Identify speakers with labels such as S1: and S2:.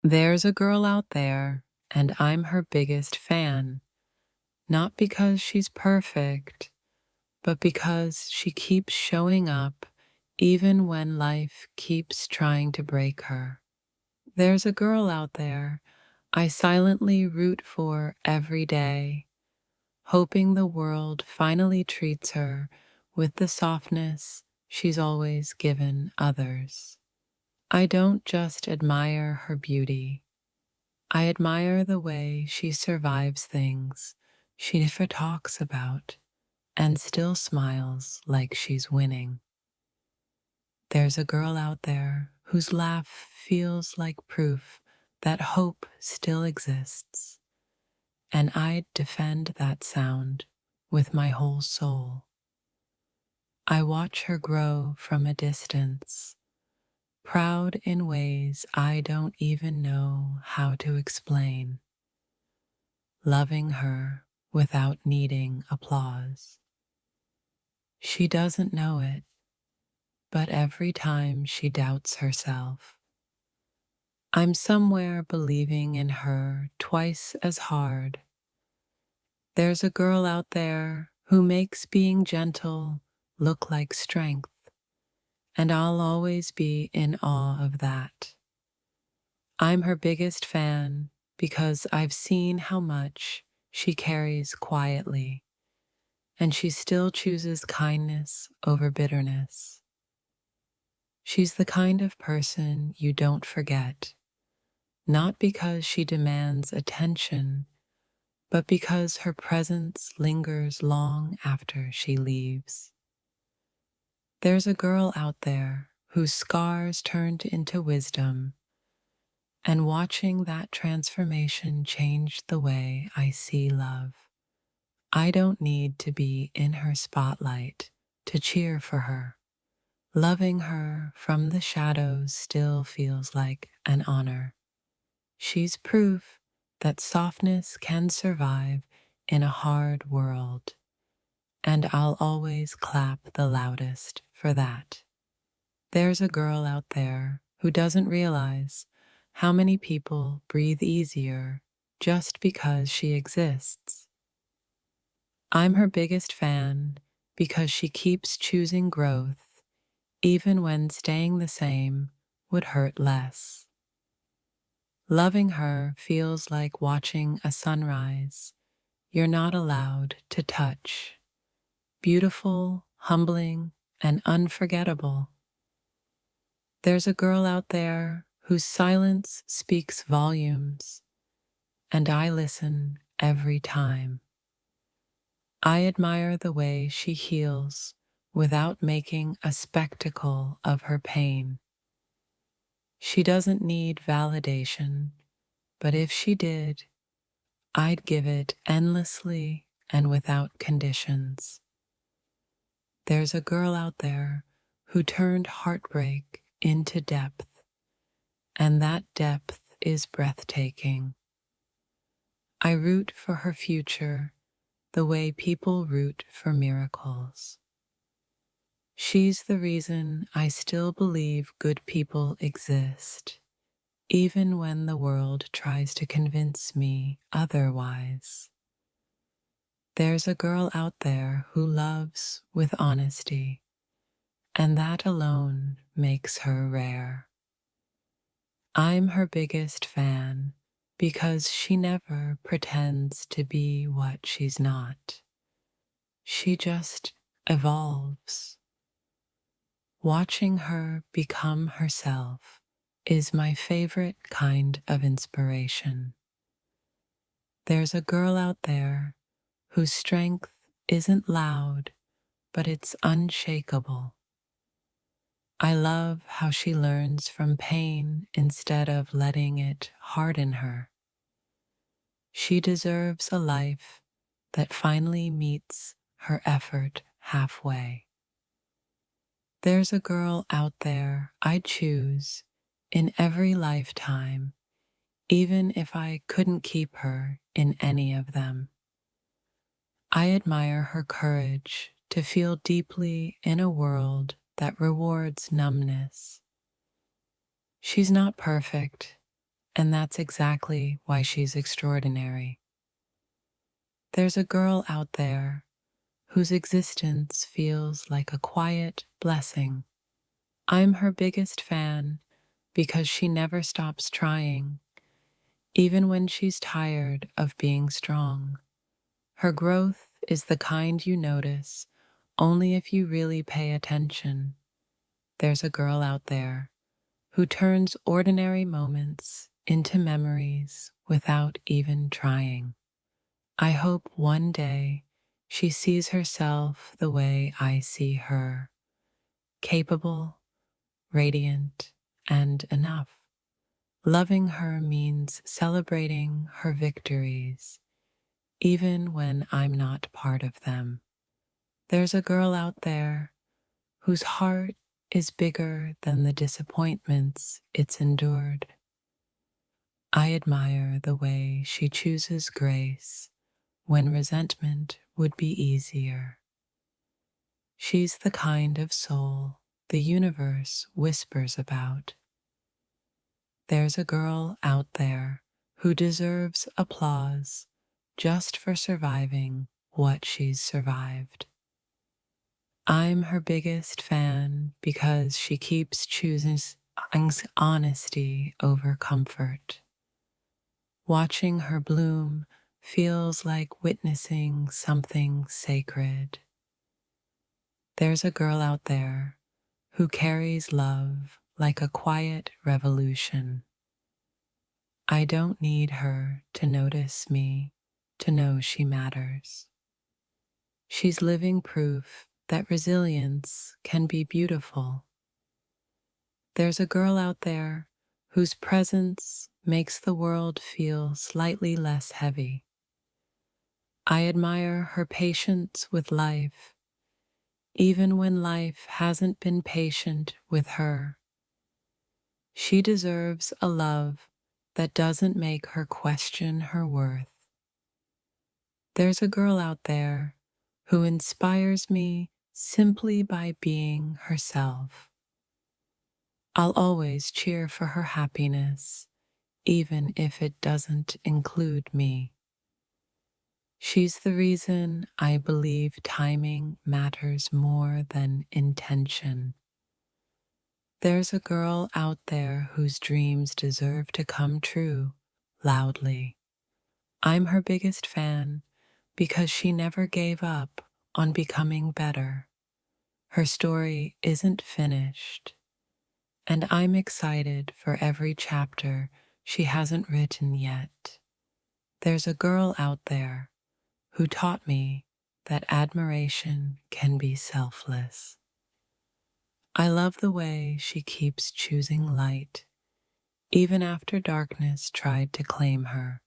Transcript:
S1: There's a girl out there, and I'm her biggest fan. Not because she's perfect, but because she keeps showing up even when life keeps trying to break her. There's a girl out there I silently root for every day, hoping the world finally treats her with the softness she's always given others. I don't just admire her beauty. I admire the way she survives things she never talks about and still smiles like she's winning. There's a girl out there whose laugh feels like proof that hope still exists, and I'd defend that sound with my whole soul. I watch her grow from a distance, proud in ways I don't even know how to explain, loving her without needing applause. She doesn't know it, but every time she doubts herself, I'm somewhere believing in her twice as hard. There's a girl out there who makes being gentle look like strength, and I'll always be in awe of that. I'm her biggest fan because I've seen how much she carries quietly, and she still chooses kindness over bitterness. She's the kind of person you don't forget, not because she demands attention, but because her presence lingers long after she leaves. There's a girl out there whose scars turned into wisdom, and watching that transformation changed the way I see love. I don't need to be in her spotlight to cheer for her. Loving her from the shadows still feels like an honor. She's proof that softness can survive in a hard world, and I'll always clap the loudest for that. There's a girl out there who doesn't realize how many people breathe easier just because she exists. I'm her biggest fan because she keeps choosing growth even when staying the same would hurt less. Loving her feels like watching a sunrise you're not allowed to touch. Beautiful, humbling, and unforgettable. There's a girl out there whose silence speaks volumes, and I listen every time. I admire the way she heals without making a spectacle of her pain. She doesn't need validation, but if she did, I'd give it endlessly and without conditions. There's a girl out there who turned heartbreak into depth, and that depth is breathtaking. I root for her future the way people root for miracles. She's the reason I still believe good people exist, even when the world tries to convince me otherwise. There's a girl out there who loves with honesty, and that alone makes her rare. I'm her biggest fan because she never pretends to be what she's not. She just evolves. Watching her become herself is my favorite kind of inspiration. There's a girl out there whose strength isn't loud, but it's unshakable. I love how she learns from pain instead of letting it harden her. She deserves a life that finally meets her effort halfway. There's a girl out there I'd choose in every lifetime, even if I couldn't keep her in any of them. I admire her courage to feel deeply in a world that rewards numbness. She's not perfect, And that's exactly why she's extraordinary. There's a girl out there whose existence feels like a quiet blessing. I'm her biggest fan because she never stops trying, even when she's tired of being strong. Her growth is the kind you notice only if you really pay attention. There's a girl out there who turns ordinary moments into memories without even trying. I hope one day she sees herself the way I see her, capable, radiant, and enough. Loving her means celebrating her victories, even when I'm not part of them. There's a girl out there whose heart is bigger than the disappointments it's endured. I admire the way she chooses grace when resentment would be easier. She's the kind of soul the universe whispers about. There's a girl out there who deserves applause just for surviving what she's survived. I'm her biggest fan because she keeps choosing honesty over comfort. Watching her bloom feels like witnessing something sacred. There's a girl out there who carries love like a quiet revolution. I don't need her to notice me to know she matters. She's living proof that resilience can be beautiful. There's a girl out there whose presence makes the world feel slightly less heavy. I admire her patience with life, even when life hasn't been patient with her. She deserves a love that doesn't make her question her worth. There's a girl out there who inspires me simply by being herself. I'll always cheer for her happiness, even if it doesn't include me. She's the reason I believe timing matters more than intention. There's a girl out there whose dreams deserve to come true loudly. I'm her biggest fan because she never gave up on becoming better. Her story isn't finished, and I'm excited for every chapter she hasn't written yet. There's a girl out there who taught me that admiration can be selfless. I love the way she keeps choosing light, even after darkness tried to claim her.